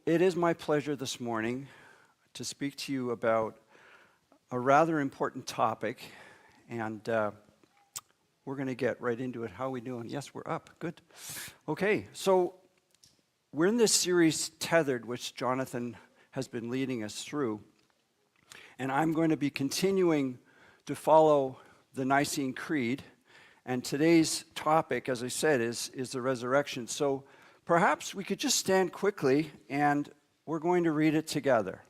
it is my pleasure this morning to speak to you about a rather important topic, and we're going to get right into it. How are we doing? Yes, we're up. Good. Okay, so we're in this series, Tethered, which Jonathan has been leading us through, and I'm going to be continuing to follow the Nicene Creed, and today's topic, as I said, is the resurrection. So perhaps we could just stand quickly, and we're going to read it together.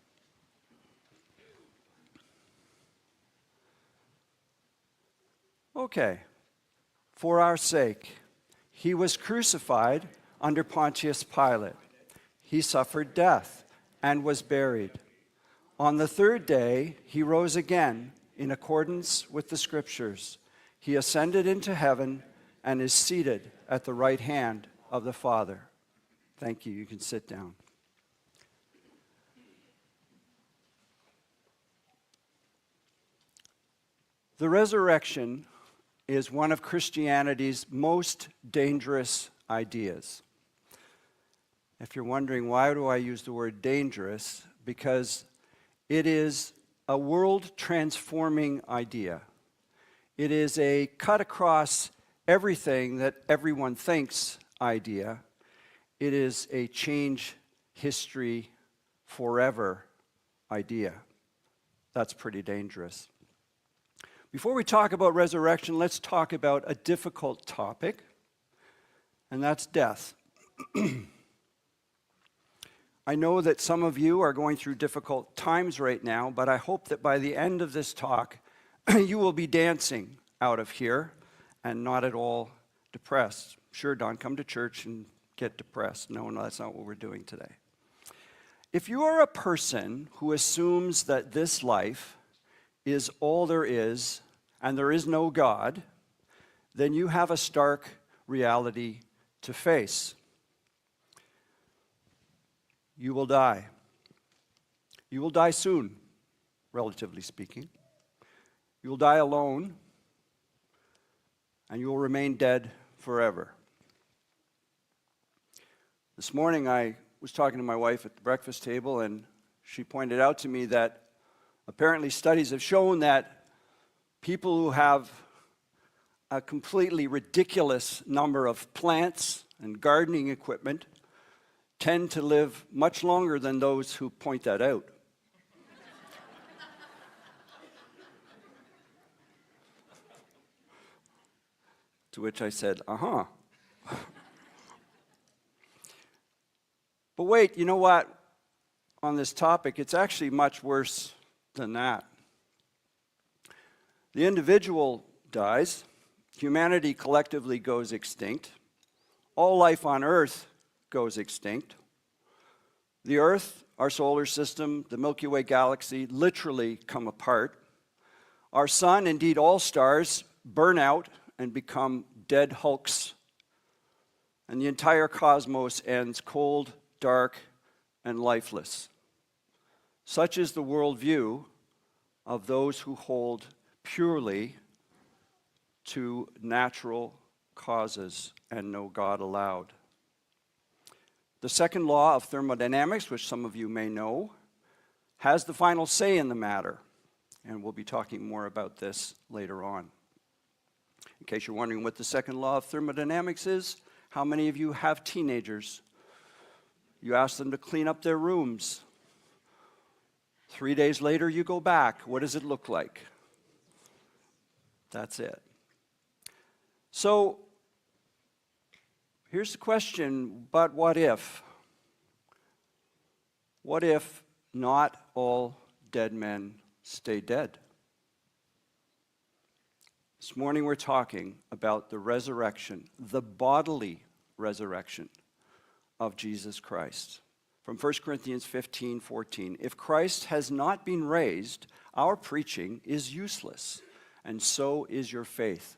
Okay. For our sake, he was crucified under Pontius Pilate. He suffered death and was buried. On the third day, he rose again in accordance with the Scriptures. He ascended into heaven and is seated at the right hand of the Father. Thank you. You can sit down. The resurrection is one of Christianity's most dangerous ideas. If you're wondering why do I use the word dangerous, because it is a world-transforming idea. It is a cut across everything that everyone thinks idea. It is a change history forever idea. That's pretty dangerous. Before we talk about resurrection, let's talk about a difficult topic, and that's death. I know that some of you are going through difficult times right now, but I hope that by the end of this talk, you will be dancing out of here and not at all depressed. Sure, Don, come to church and get depressed. No, that's not what we're doing today. If you are a person who assumes that this life is all there is and there is no God, then you have a stark reality to face. You will die. You will die soon, relatively speaking. You will die alone, and you will remain dead forever. This morning I was talking to my wife at the breakfast table, and she pointed out to me that apparently studies have shown that people who have a completely ridiculous number of plants and gardening equipment tend to live much longer than those who point that out. To which I said, uh-huh. But wait, you know what? On this topic, it's actually much worse than that. The individual dies. Humanity collectively goes extinct. All life on Earth goes extinct. The Earth, our solar system, the Milky Way galaxy literally come apart. Our sun, indeed all stars, burn out and become dead hulks. And the entire cosmos ends cold, dark, and lifeless. Such is the worldview of those who hold purely to natural causes and no God allowed. The second law of thermodynamics, which some of you may know, has the final say in the matter. And we'll be talking more about this later on. In case you're wondering what the second law of thermodynamics is, how many of you have teenagers? You ask them to clean up their rooms. 3 days later, you go back. What does it look like? That's it. So, here's the question, but what if? What if not all dead men stay dead? This morning we're talking about the resurrection, the bodily resurrection of Jesus Christ. From 1 Corinthians 15:14, if Christ has not been raised, our preaching is useless, and so is your faith.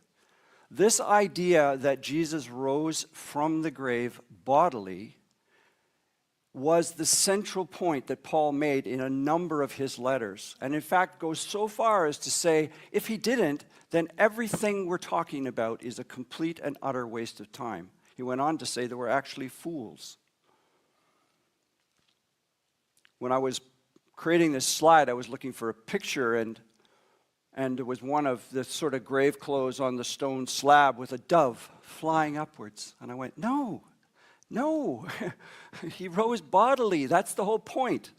This idea that Jesus rose from the grave bodily was the central point that Paul made in a number of his letters, and in fact goes so far as to say, if he didn't, then everything we're talking about is a complete and utter waste of time. He went on to say that we're actually fools. when I was creating this slide, I was looking for a picture, and it was one of the sort of grave clothes on the stone slab with a dove flying upwards. And I went, no, he rose bodily. That's the whole point.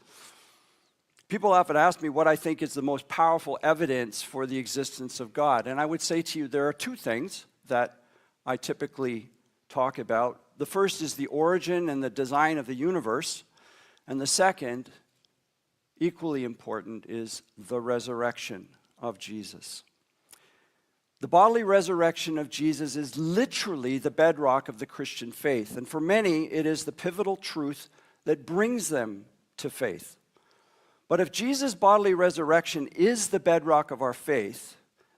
People often ask me what I think is the most powerful evidence for the existence of God. And I would say to you, there are two things that I typically talk about. The first is the origin and the design of the universe. And the second, equally important, is the resurrection of Jesus. The bodily resurrection of Jesus is literally the bedrock of the Christian faith. And for many, it is the pivotal truth that brings them to faith. But if Jesus' bodily resurrection is the bedrock of our faith,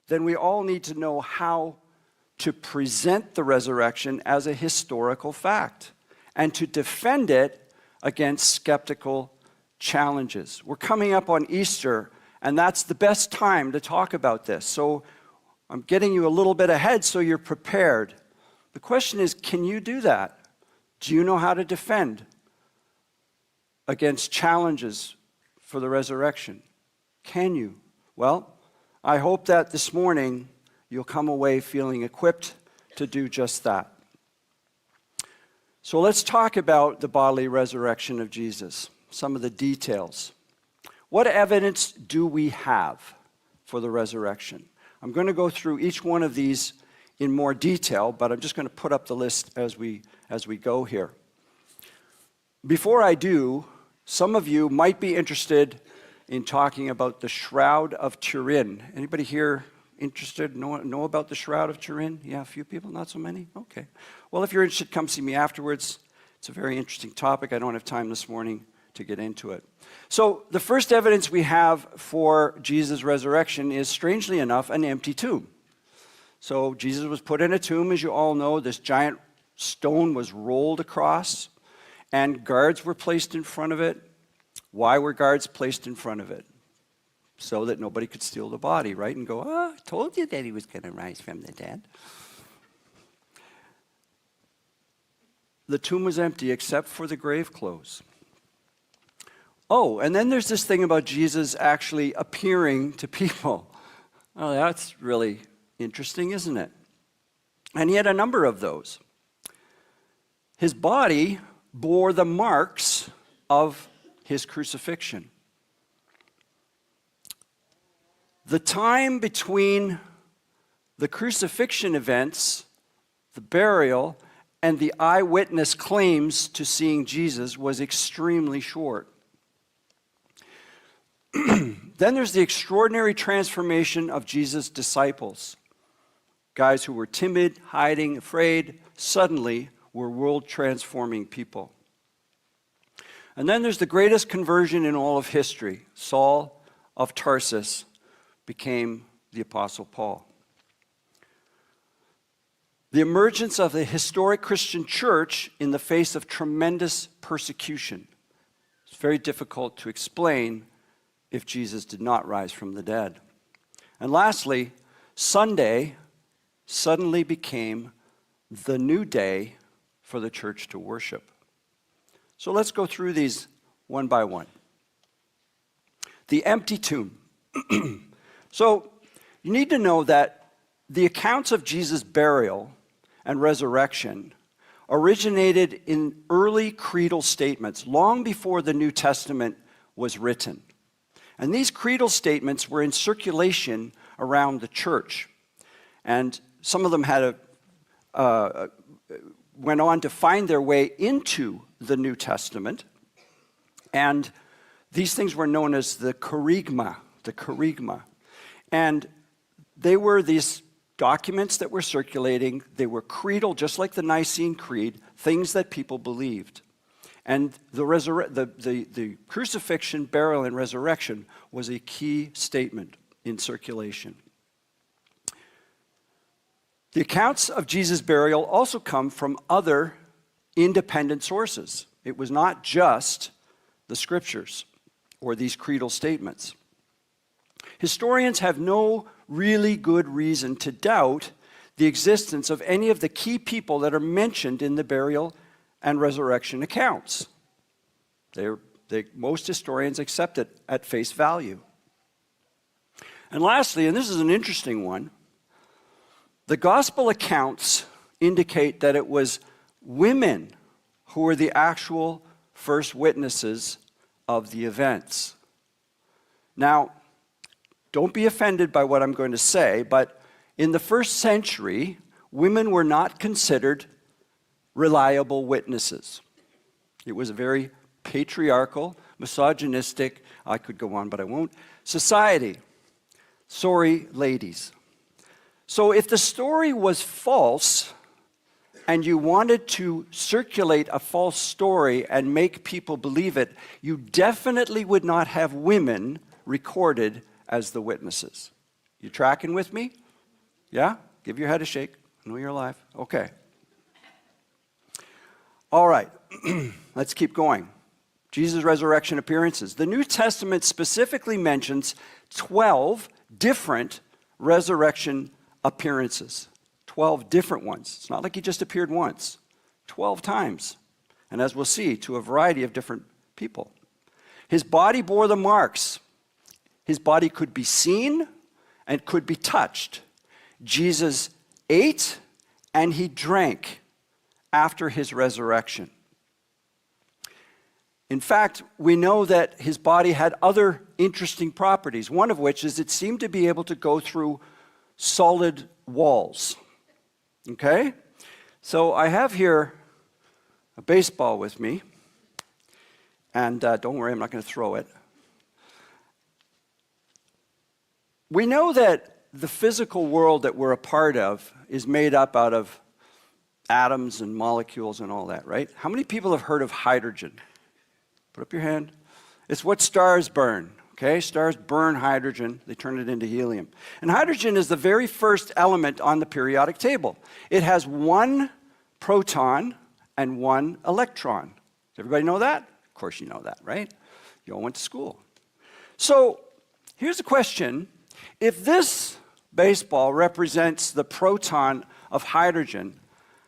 then we all need to know how to present the resurrection as a historical fact and to defend it against skeptical challenges. We're coming up on Easter, and that's the best time to talk about this. So I'm getting you a little bit ahead so you're prepared. The question is, can you do that? Do you know how to defend against challenges for the resurrection? Can you? Well, I hope that this morning you'll come away feeling equipped to do just that. So let's talk about the bodily resurrection of Jesus, some of the details. What evidence do we have for the resurrection? I'm going to go through each one of these in more detail, but I'm just going to put up the list as we go here. Before I do, some of you might be interested in talking about the Shroud of Turin. Anybody here interested, know about the Shroud of Turin? Yeah, a few people, not so many? Okay. Well, if you're interested, come see me afterwards. It's a very interesting topic. I don't have time this morning to get into it. So the first evidence we have for Jesus' resurrection is, strangely enough, an empty tomb. So Jesus was put in a tomb, as you all know. This giant stone was rolled across, and guards were placed in front of it. Why were guards placed in front of it? So that nobody could steal the body, right? And go, oh, I told you that he was going to rise from the dead. The tomb was empty except for the grave clothes. Oh, and then there's this thing about Jesus actually appearing to people. Oh, that's really interesting, isn't it? And he had a number of those. His body bore the marks of his crucifixion. The time between the crucifixion events, the burial, and the eyewitness claims to seeing Jesus was extremely short. Then there's the extraordinary transformation of Jesus' disciples. Guys who were timid, hiding, afraid, suddenly were world-transforming people. And then there's the greatest conversion in all of history. Saul of Tarsus became the Apostle Paul. The emergence of the historic Christian church in the face of tremendous persecution. It's very difficult to explain if Jesus did not rise from the dead. And lastly, Sunday suddenly became the new day for the church to worship. So let's go through these one by one. The empty tomb. So you need to know that the accounts of Jesus' burial and resurrection originated in early creedal statements, long before the New Testament was written. And these creedal statements were in circulation around the church. And some of them went on to find their way into the New Testament. And these things were known as the kerygma. And they were these documents that were circulating. They were creedal, just like the Nicene Creed, things that people believed. And the crucifixion, burial, and resurrection was a key statement in circulation. The accounts of Jesus' burial also come from other independent sources. It was not just the scriptures or these creedal statements. Historians have no really good reason to doubt the existence of any of the key people that are mentioned in the burial and resurrection accounts. They're Most historians accept it at face value. And lastly, and this is an interesting one, the gospel accounts indicate that it was women who were the actual first witnesses of the events. Now, don't be offended by what I'm going to say, but in the first century, women were not considered reliable witnesses. It was a very patriarchal, misogynistic, I could go on but I won't, society. Sorry, ladies. So if the story was false and you wanted to circulate a false story and make people believe it, you definitely would not have women recorded as the witnesses. You tracking with me? Yeah? Give your head a shake. I know you're alive. Okay. All right. Let's keep going. Jesus' resurrection appearances. The New Testament specifically mentions 12 different resurrection appearances. 12 different ones. It's not like he just appeared once. 12 times. And as we'll see, to a variety of different people. His body bore the marks. His body could be seen and could be touched. Jesus ate and he drank after his resurrection. In fact, we know that his body had other interesting properties, one of which is it seemed to be able to go through solid walls. Okay? So I have here a baseball with me, and don't worry, I'm not going to throw it. We know that the physical world that we're a part of is made up out of atoms and molecules and all that, right? How many people have heard of hydrogen? Put up your hand. It's what stars burn, okay? Stars burn hydrogen. They turn it into helium. And hydrogen is the very first element on the periodic table. It has one proton and one electron. Does everybody know that? Of course you know that, right? You all went to school. So here's a question. If this baseball represents the proton of hydrogen,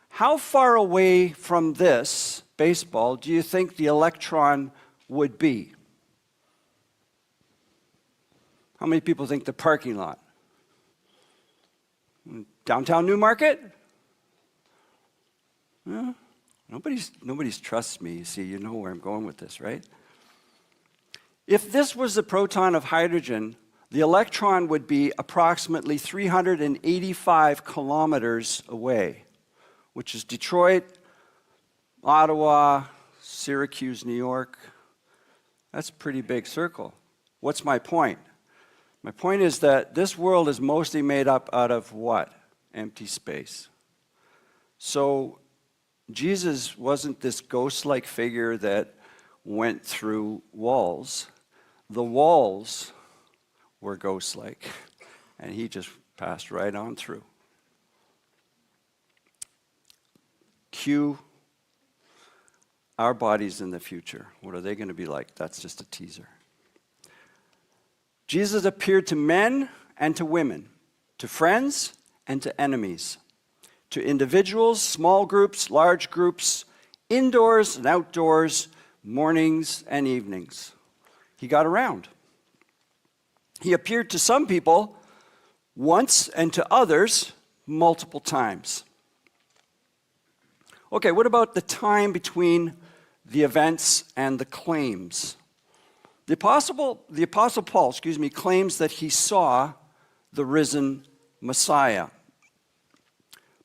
how far away from this baseball do you think the electron would be? How many people think the parking lot? Downtown Newmarket? Well, nobody's trusts me. You see, you know where I'm going with this, right? If this was the proton of hydrogen, the electron would be approximately 385 kilometers away, which is Detroit, Ottawa, Syracuse, New York. That's a pretty big circle. What's my point? My point is that this world is mostly made up out of what? Empty space. So Jesus wasn't this ghost-like figure that went through walls. The walls were ghost-like, and he just passed right on through. Cue our bodies in the future. What are they going to be like? That's just a teaser. Jesus appeared to men and to women, to friends and to enemies, to individuals, small groups, large groups, indoors and outdoors, mornings and evenings. He got around. He appeared to some people once and to others multiple times. Okay, what about the time between the events and the claims? The Apostle Paul, claims that he saw the risen Messiah.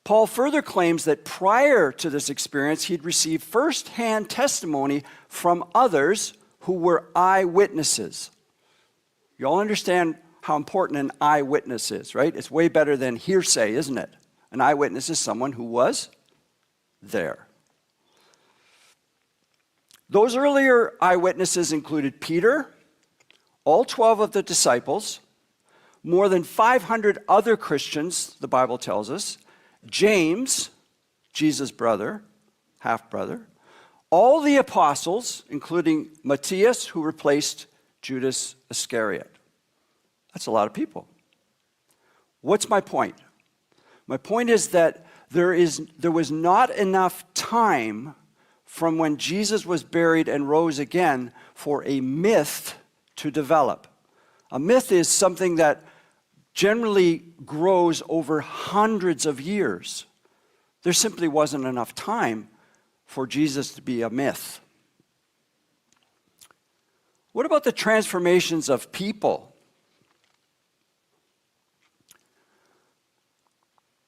Paul further claims that prior to this experience, he'd received first-hand testimony from others who were eyewitnesses. You all understand how important an eyewitness is, right? It's way better than hearsay, isn't it? An eyewitness is someone who was there. Those earlier eyewitnesses included Peter, all 12 of the disciples, more than 500 other Christians, the Bible tells us, James, Jesus' brother, half-brother, all the apostles, including Matthias, who replaced Judas Iscariot. That's a lot of people. What's my point? My point is that there was not enough time from when Jesus was buried and rose again for a myth to develop. A myth is something that generally grows over hundreds of years. There simply wasn't enough time for Jesus to be a myth. What about the transformations of people?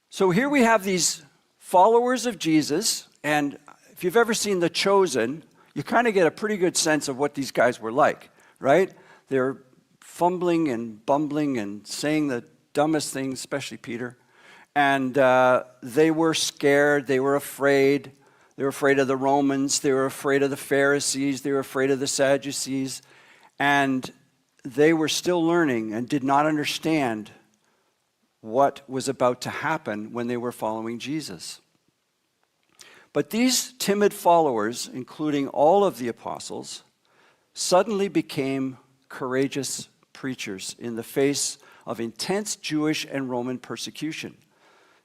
So here we have these followers of Jesus, and if you've ever seen The Chosen, you kind of get a pretty good sense of what these guys were like, right? They're fumbling and bumbling and saying the dumbest things, especially Peter. And they were scared, they were afraid. They were afraid of the Romans, they were afraid of the Pharisees, they were afraid of the Sadducees. And they were still learning and did not understand what was about to happen when they were following Jesus. But these timid followers, including all of the apostles, suddenly became courageous preachers in the face of intense Jewish and Roman persecution.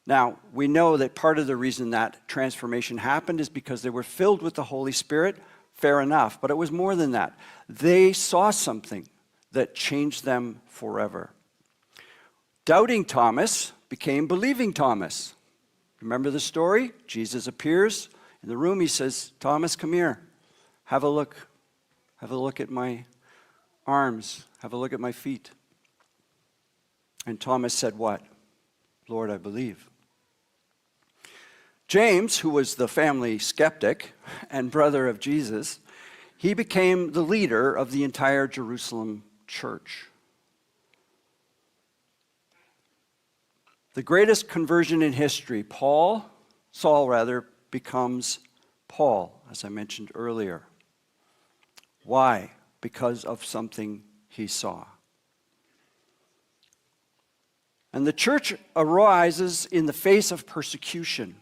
Now, we know that part of the reason that transformation happened is because they were filled with the Holy Spirit. Fair enough, but it was more than that. They saw something that changed them forever. Doubting Thomas became believing Thomas. Remember the story? Jesus appears in the room. He says, Thomas, come here. Have a look. Have a look at my arms. Have a look at my feet. And Thomas said what? Lord, I believe. James, who was the family skeptic and brother of Jesus, he became the leader of the entire Jerusalem church. The greatest conversion in history, Saul, becomes Paul, as I mentioned earlier. Why? Because of something he saw. And the church arises in the face of persecution.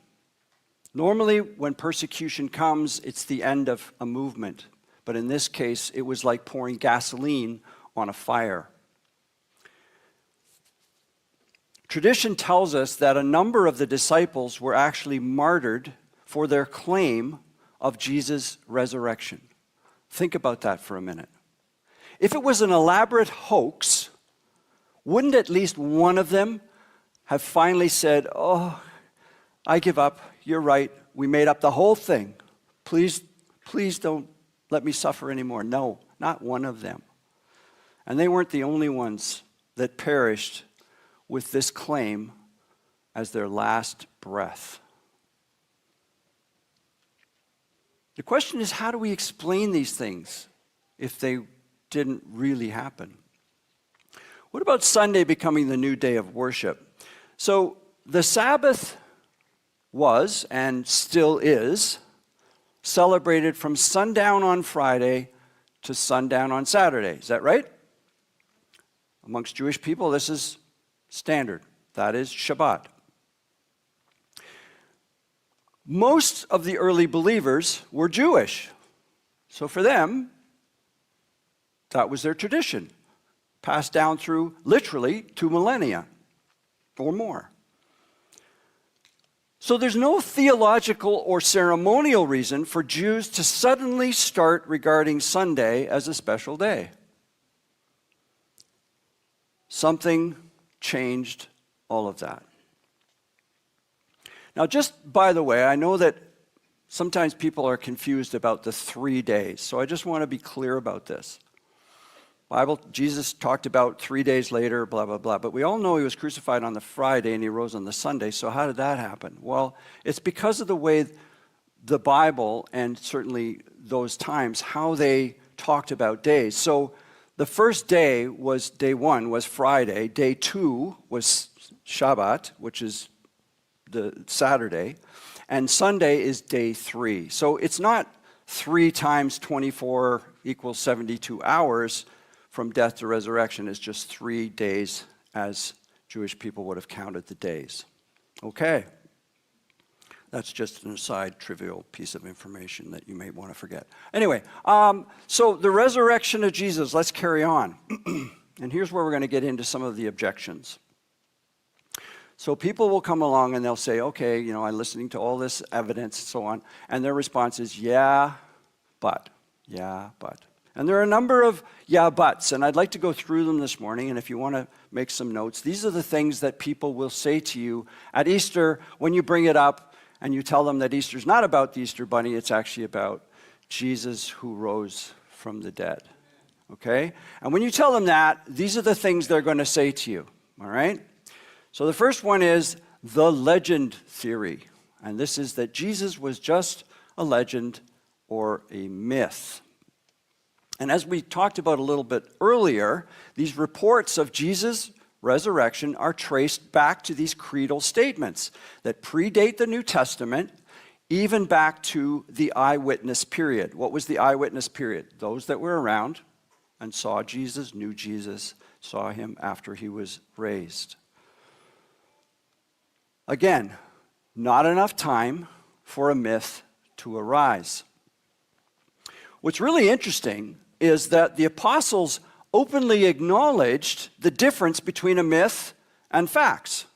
Normally, when persecution comes, it's the end of a movement. But in this case, it was like pouring gasoline on a fire. Tradition tells us that a number of the disciples were actually martyred for their claim of Jesus' resurrection. Think about that for a minute. If it was an elaborate hoax, wouldn't at least one of them have finally said, oh, I give up, you're right, we made up the whole thing. Please don't let me suffer anymore. No, not one of them. And they weren't the only ones that perished with this claim as their last breath. The question is, how do we explain these things if they didn't really happen? What about Sunday becoming the new day of worship? So the Sabbath was, and still is, celebrated from sundown on Friday to sundown on Saturday. Is that right? Amongst Jewish people, this is standard. That is Shabbat. Most of the early believers were Jewish. So for them, that was their tradition, passed down through literally 2 millennia or more. So there's no theological or ceremonial reason for Jews to suddenly start regarding Sunday as a special day. Something changed all of that. Now, just by the way, I know that sometimes people are confused about the 3 days, so I just want to be clear about this. Jesus talked about 3 days later, blah, blah, blah. But we all know he was crucified on the Friday and he rose on the Sunday. So how did that happen? Well, it's because of the way the Bible, and certainly those times, how they talked about days. So the first day was, day 1 was Friday. Day 2 was Shabbat, which is the Saturday. And Sunday is day 3. So it's not 3 times 24 equals 72 hours. From death to resurrection is just 3 days as Jewish people would have counted the days. Okay. That's just an aside, trivial piece of information that you may want to forget. Anyway, so the resurrection of Jesus, let's carry on. And here's where we're going to get into some of the objections. So people will come along and they'll say, okay, I'm listening to all this evidence and so on. And their response is, yeah, but. And there are a number of yeah, buts, and I'd like to go through them this morning. And if you want to make some notes, these are the things that people will say to you at Easter when you bring it up and you tell them that Easter's not about the Easter bunny, it's actually about Jesus who rose from the dead. Okay? And when you tell them that, these are the things they're going to say to you. All right? So the first one is the legend theory. And this is that Jesus was just a legend or a myth. And as we talked about a little bit earlier, these reports of Jesus' resurrection are traced back to these creedal statements that predate the New Testament, even back to the eyewitness period. What was the eyewitness period? Those that were around and saw Jesus, knew Jesus, saw him after he was raised. Again, not enough time for a myth to arise. What's really interesting is that the apostles openly acknowledged the difference between a myth and facts.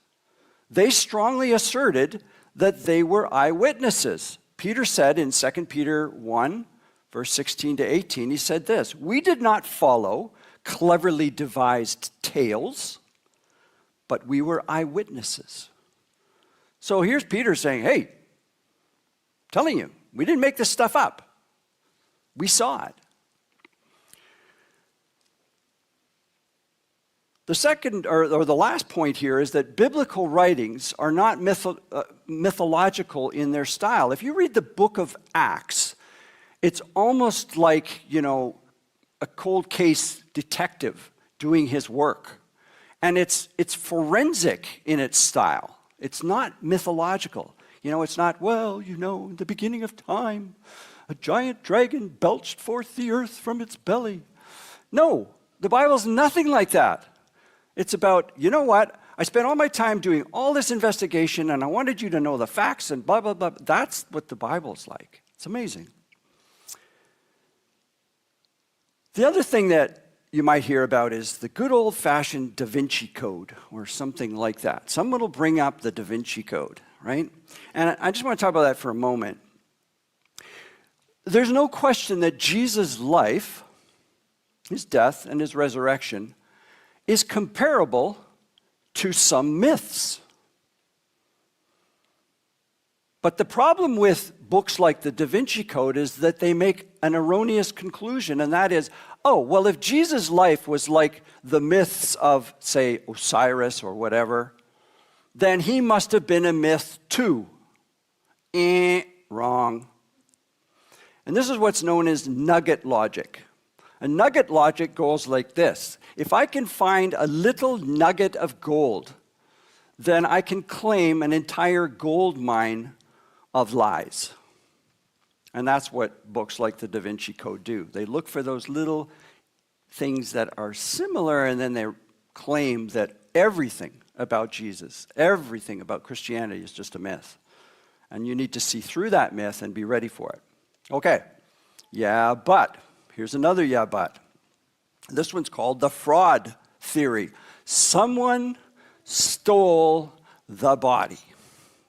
They strongly asserted that they were eyewitnesses. Peter said in 2 Peter 1, verse 16 to 18, he said this, "We did not follow cleverly devised tales, but we were eyewitnesses." So here's Peter saying, hey, telling you, we didn't make this stuff up. We saw it. The second, or the last point here is that biblical writings are not mythological in their style. If you read the book of Acts, it's almost like, a cold case detective doing his work. And it's forensic in its style. It's not mythological. It's not, in the beginning of time, a giant dragon belched forth the earth from its belly. No, the Bible's nothing like that. It's about, I spent all my time doing all this investigation and I wanted you to know the facts and blah, blah, blah. That's what the Bible's like. It's amazing. The other thing that you might hear about is the good old-fashioned Da Vinci Code or something like that. Someone will bring up the Da Vinci Code, right? And I just want to talk about that for a moment. There's no question that Jesus' life, his death and his resurrection, is comparable to some myths. But the problem with books like the Da Vinci Code is that they make an erroneous conclusion, and that is, if Jesus' life was like the myths of, say, Osiris or whatever, then he must have been a myth too. Wrong. And this is what's known as nugget logic. A nugget logic goes like this. If I can find a little nugget of gold, then I can claim an entire gold mine of lies. And that's what books like the Da Vinci Code do. They look for those little things that are similar, and then they claim that everything about Jesus, everything about Christianity is just a myth. And you need to see through that myth and be ready for it. Okay, yeah, but. Here's another yeah, but. This one's called the fraud theory. Someone stole the body.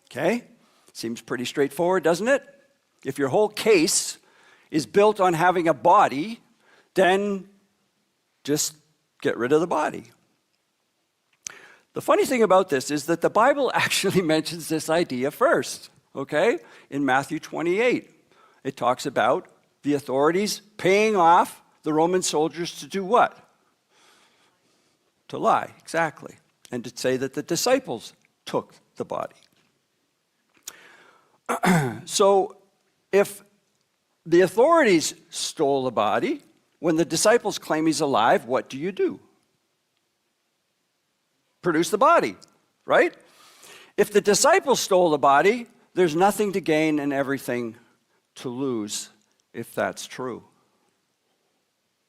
Okay? Seems pretty straightforward, doesn't it? If your whole case is built on having a body, then just get rid of the body. The funny thing about this is that the Bible actually mentions this idea first, okay? In Matthew 28, it talks about the authorities paying off the Roman soldiers to do what? To lie, exactly. And to say that the disciples took the body. So if the authorities stole the body, when the disciples claim he's alive, what do you do? Produce the body, right? If the disciples stole the body, there's nothing to gain and everything to lose, if that's true.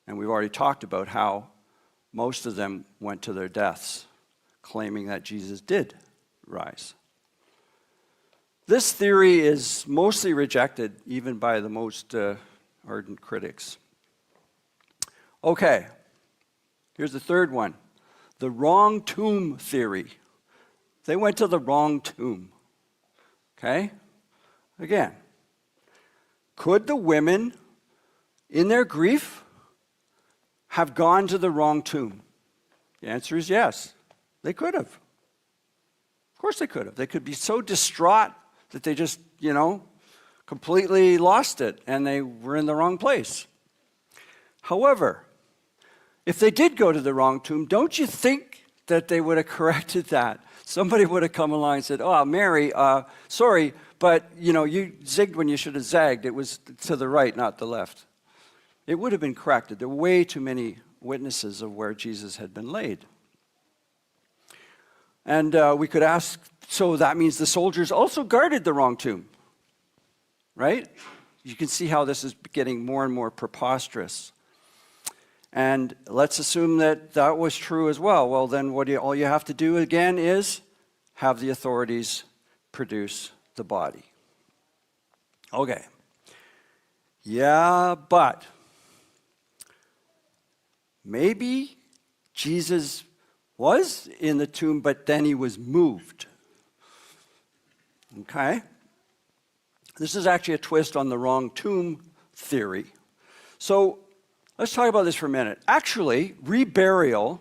And we've already talked about how most of them went to their deaths, claiming that Jesus did rise. This theory is mostly rejected, even by the most ardent critics. Okay, here's the third one. The wrong tomb theory. They went to the wrong tomb. Okay? Again, could the women, in their grief, have gone to the wrong tomb? The answer is yes. They could have. Of course they could have. They could be so distraught that they just, completely lost it and they were in the wrong place. However, if they did go to the wrong tomb, don't you think that they would have corrected that? Somebody would have come along and said, "Oh, Mary, sorry, but you zigged when you should have zagged. It was to the right, not the left." It would have been corrected. There were way too many witnesses of where Jesus had been laid. And we could ask, so that means the soldiers also guarded the wrong tomb, right? You can see how this is getting more and more preposterous. And let's assume that that was true as well. Well, then all you have to do again is have the authorities produce the body. Okay. Yeah, but maybe Jesus was in the tomb, but then he was moved. Okay? This is actually a twist on the wrong tomb theory. So let's talk about this for a minute. Actually, reburial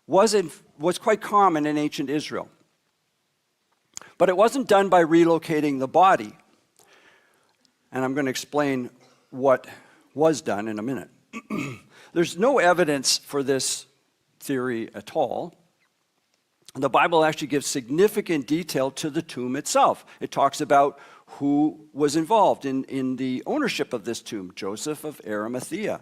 was quite common in ancient Israel. But it wasn't done by relocating the body. And I'm going to explain what was done in a minute. There's no evidence for this theory at all. The Bible actually gives significant detail to the tomb itself. It talks about who was involved in the ownership of this tomb, Joseph of Arimathea.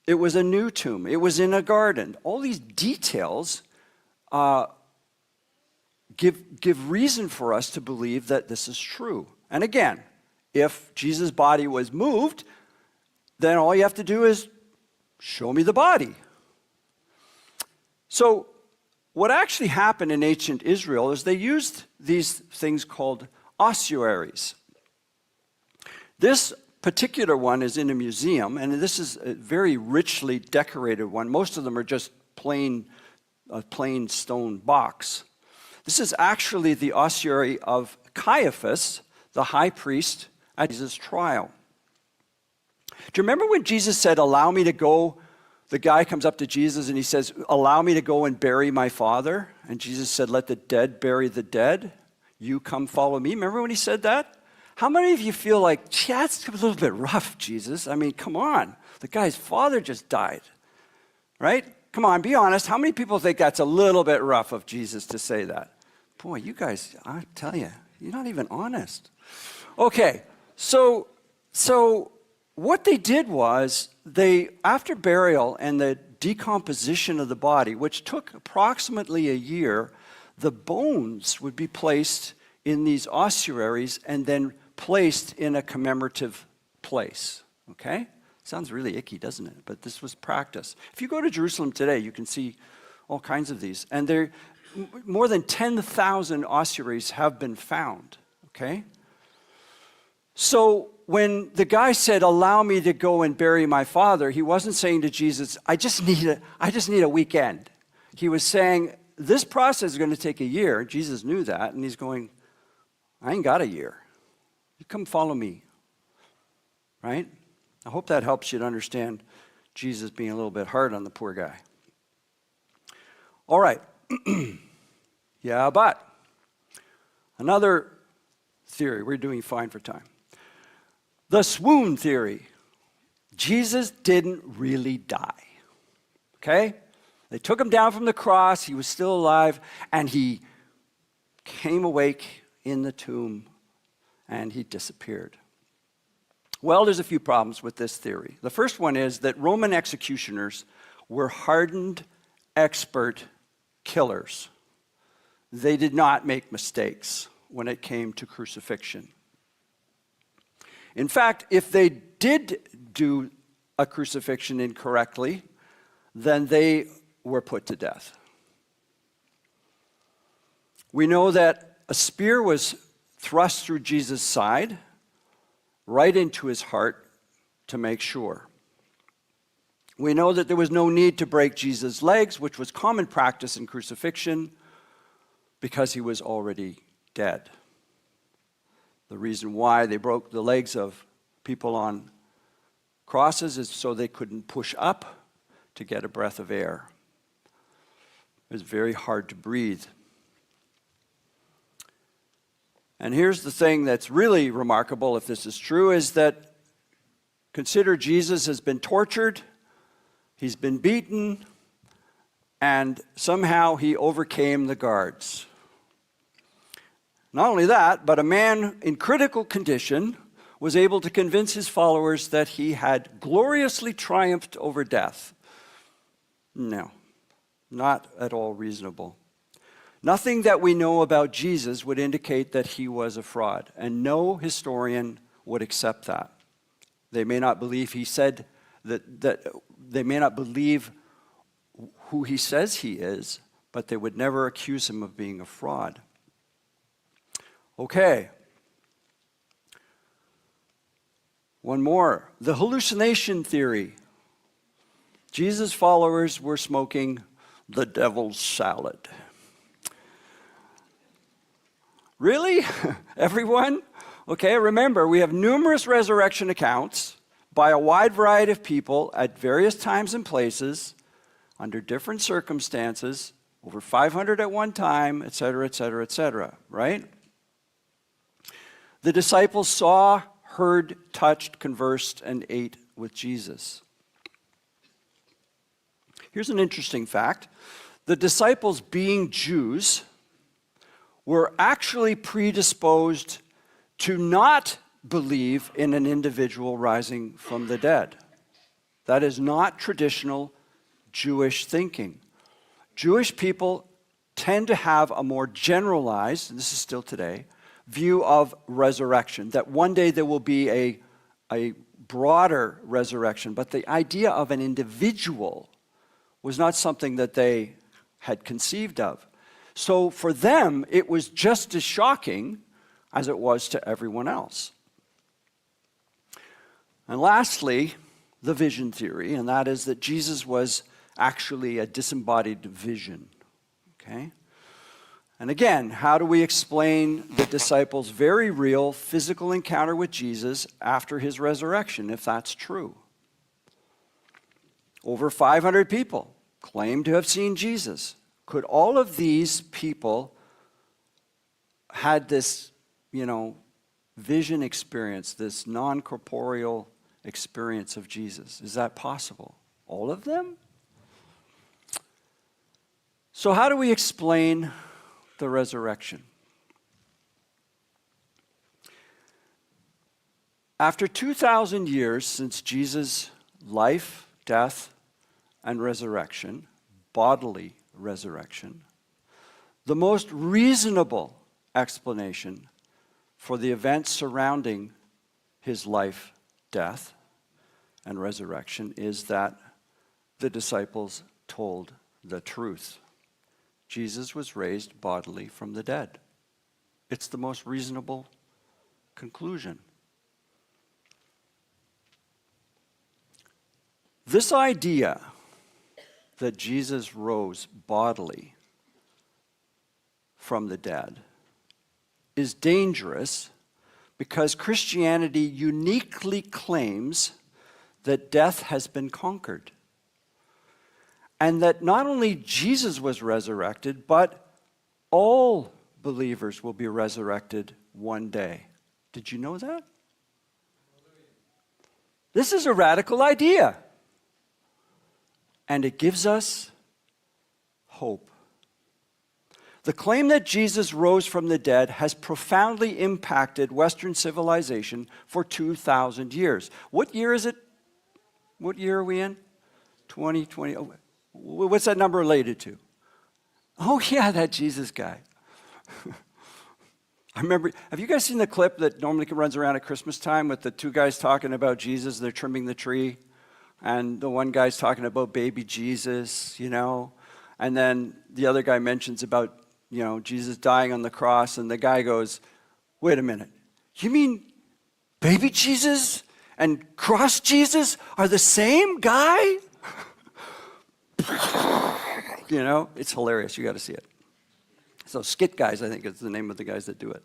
It was a new tomb. It was in a garden. All these details give reason for us to believe that this is true. And again, if Jesus' body was moved, then all you have to do is show me the body. So what actually happened in ancient Israel is they used these things called ossuaries. This particular one is in a museum, and this is a very richly decorated one. Most of them are just a plain stone box. This is actually the ossuary of Caiaphas, the high priest at Jesus' trial. Do you remember when Jesus said, "Allow me to go"? The guy comes up to Jesus and he says, "Allow me to go and bury my father." And Jesus said, "Let the dead bury the dead. You come follow me." Remember when he said that? How many of you feel like, "Yeah, that's a little bit rough, Jesus. I mean, come on. The guy's father just died." Right? Come on, be honest. How many people think that's a little bit rough of Jesus to say that? Boy, you guys, I tell you, you're not even honest. Okay, so what they did was, after burial and the decomposition of the body, which took approximately a year, the bones would be placed in these ossuaries and then placed in a commemorative place. Okay? Sounds really icky, doesn't it? But this was practice. If you go to Jerusalem today, you can see all kinds of these. And there, more than 10,000 ossuaries have been found. Okay? So when the guy said, "Allow me to go and bury my father," he wasn't saying to Jesus, I just need a weekend. He was saying, this process is going to take a year. Jesus knew that, and he's going, "I ain't got a year. You come follow me." Right? I hope that helps you to understand Jesus being a little bit hard on the poor guy. All right. Yeah, but another theory. We're doing fine for time. The swoon theory. Jesus didn't really die. Okay? They took him down from the cross. He was still alive. And he came awake in the tomb. And he disappeared. Well, there's a few problems with this theory. The first one is that Roman executioners were hardened, expert killers. They did not make mistakes when it came to crucifixion. In fact, if they did do a crucifixion incorrectly, then they were put to death. We know that a spear was thrust through Jesus' side, right into his heart, to make sure. We know that there was no need to break Jesus' legs, which was common practice in crucifixion. because he was already dead. The reason why they broke the legs of people on crosses is so they couldn't push up to get a breath of air. It was very hard to breathe. And here's the thing that's really remarkable, if this is true, is that consider Jesus has been tortured, he's been beaten, and somehow he overcame the guards. Not only that, but a man in critical condition was able to convince his followers that he had gloriously triumphed over death. No, not at all reasonable. Nothing that we know about Jesus would indicate that he was a fraud, and no historian would accept that. They may not believe he said that they may not believe who he says he is, but they would never accuse him of being a fraud. Okay. One more. The hallucination theory. Jesus' followers were smoking the devil's salad. Really? Everyone? Okay, remember, we have numerous resurrection accounts by a wide variety of people at various times and places, under different circumstances, over 500 at one time, etc., etc., etc., right? The disciples saw, heard, touched, conversed, and ate with Jesus. Here's an interesting fact. The disciples, being Jews, were actually predisposed to not believe in an individual rising from the dead. That is not traditional Jewish thinking. Jewish people tend to have a more generalized, and this is still today, view of resurrection, that one day there will be a broader resurrection, but the idea of an individual was not something that they had conceived of. So for them, it was just as shocking as it was to everyone else. And lastly, the vision theory, and that is that Jesus was actually a disembodied vision. Okay? And again, how do we explain the disciples' very real physical encounter with Jesus after his resurrection, if that's true? Over 500 people claim to have seen Jesus. Could all of these people had this, vision experience, this non-corporeal experience of Jesus? Is that possible? All of them? So how do we explain the resurrection? After 2,000 years since Jesus' life, death, and resurrection, bodily resurrection, the most reasonable explanation for the events surrounding his life, death, and resurrection is that the disciples told the truth. Jesus was raised bodily from the dead. It's the most reasonable conclusion. This idea that Jesus rose bodily from the dead is dangerous because Christianity uniquely claims that death has been conquered. And that not only Jesus was resurrected, but all believers will be resurrected one day. Did you know that? This is a radical idea. And it gives us hope. The claim that Jesus rose from the dead has profoundly impacted Western civilization for 2,000 years. What year is it? What year are we in? 2020. Oh, what's that number related to? Oh, yeah, that Jesus guy. I remember, have you guys seen the clip that normally runs around at Christmas time with the two guys talking about Jesus? They're trimming the tree. And the one guy's talking about baby Jesus, And then the other guy mentions about, Jesus dying on the cross. And the guy goes, wait a minute. You mean baby Jesus and cross Jesus are the same guy? It's hilarious. You got to see it. So skit guys, I think is the name of the guys that do it.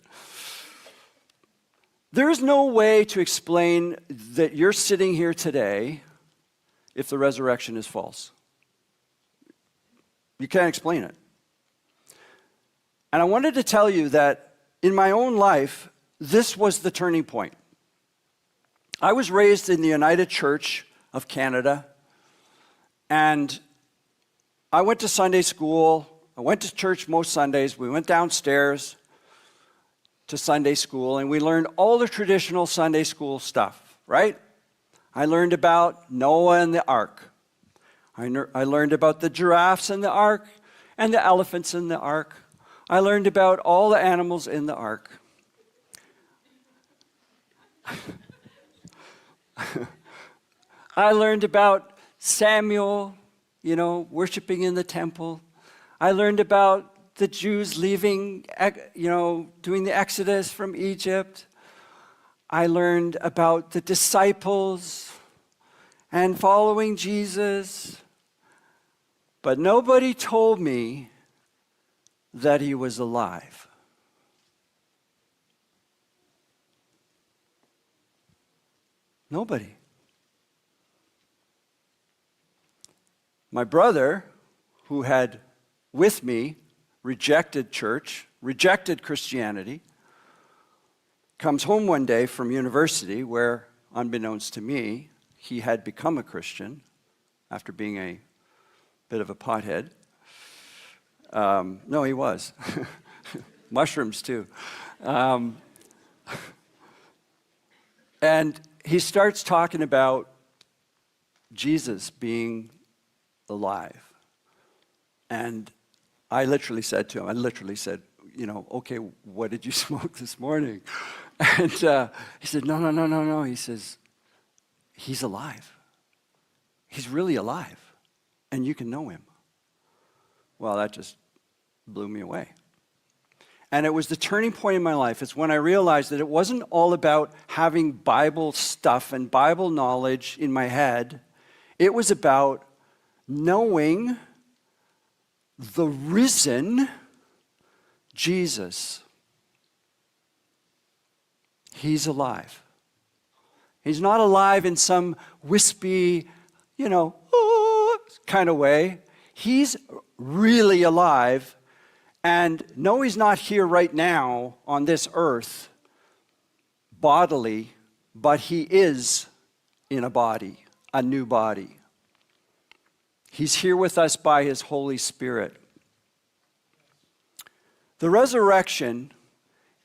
There is no way to explain that you're sitting here today if the resurrection is false. You can't explain it. And I wanted to tell you that in my own life, this was the turning point. I was raised in the United Church of Canada, and I went to Sunday school. I went to church most Sundays. We went downstairs to Sunday school, and we learned all the traditional Sunday school stuff, right? I learned about Noah and the ark. I learned about the giraffes in the ark and the elephants in the ark. I learned about all the animals in the ark. I learned about Samuel, worshiping in the temple. I learned about the Jews leaving, doing the Exodus from Egypt. I learned about the disciples and following Jesus. But nobody told me that he was alive. Nobody. My brother, who had with me rejected church, rejected Christianity, comes home one day from university where, unbeknownst to me, he had become a Christian after being a bit of a pothead. No, he was. Mushrooms, too. And he starts talking about Jesus being alive. And I literally said to him, okay, what did you smoke this morning? And he said, no. He says, he's alive. He's really alive. And you can know him. Well, that just blew me away. And it was the turning point in my life. It's when I realized that it wasn't all about having Bible stuff and Bible knowledge in my head. It was about knowing the risen Jesus. He's alive. He's not alive in some wispy, kind of way. He's really alive. And no, he's not here right now on this earth, bodily, but he is in a body, a new body. He's here with us by his Holy Spirit. The resurrection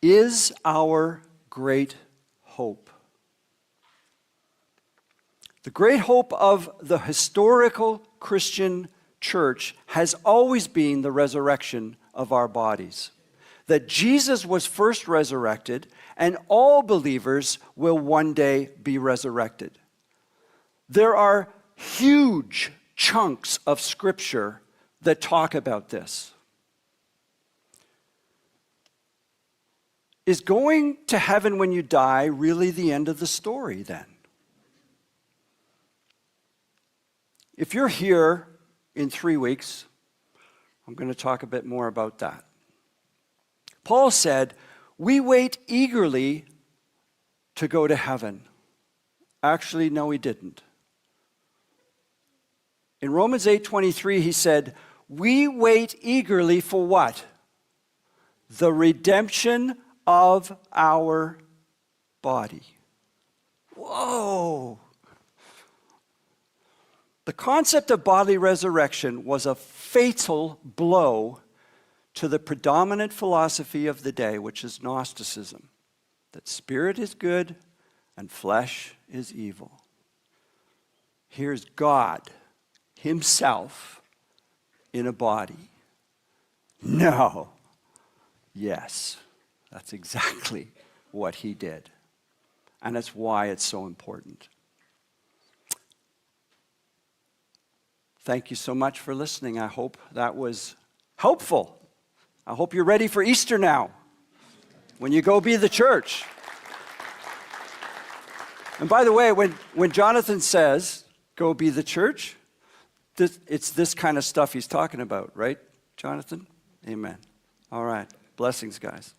is our great hope. The great hope of the historical Christian church has always been the resurrection of our bodies. That Jesus was first resurrected, and all believers will one day be resurrected. There are huge chunks of Scripture that talk about this. Is going to heaven when you die really the end of the story then? If you're here in 3 weeks, I'm going to talk a bit more about that. Paul said, we wait eagerly to go to heaven. Actually, no, he didn't. In Romans 8:23, he said, we wait eagerly for what? The redemption of our body. Whoa! The concept of bodily resurrection was a fatal blow to the predominant philosophy of the day, which is Gnosticism, that spirit is good and flesh is evil. Here's God himself in a body. No. Yes, that's exactly what he did. And that's why it's so important. Thank you so much for listening. I hope that was helpful. I hope you're ready for Easter now, when you go be the church. And by the way, when Jonathan says, go be the church, it's this kind of stuff he's talking about, right, Jonathan? Amen. All right. Blessings, guys.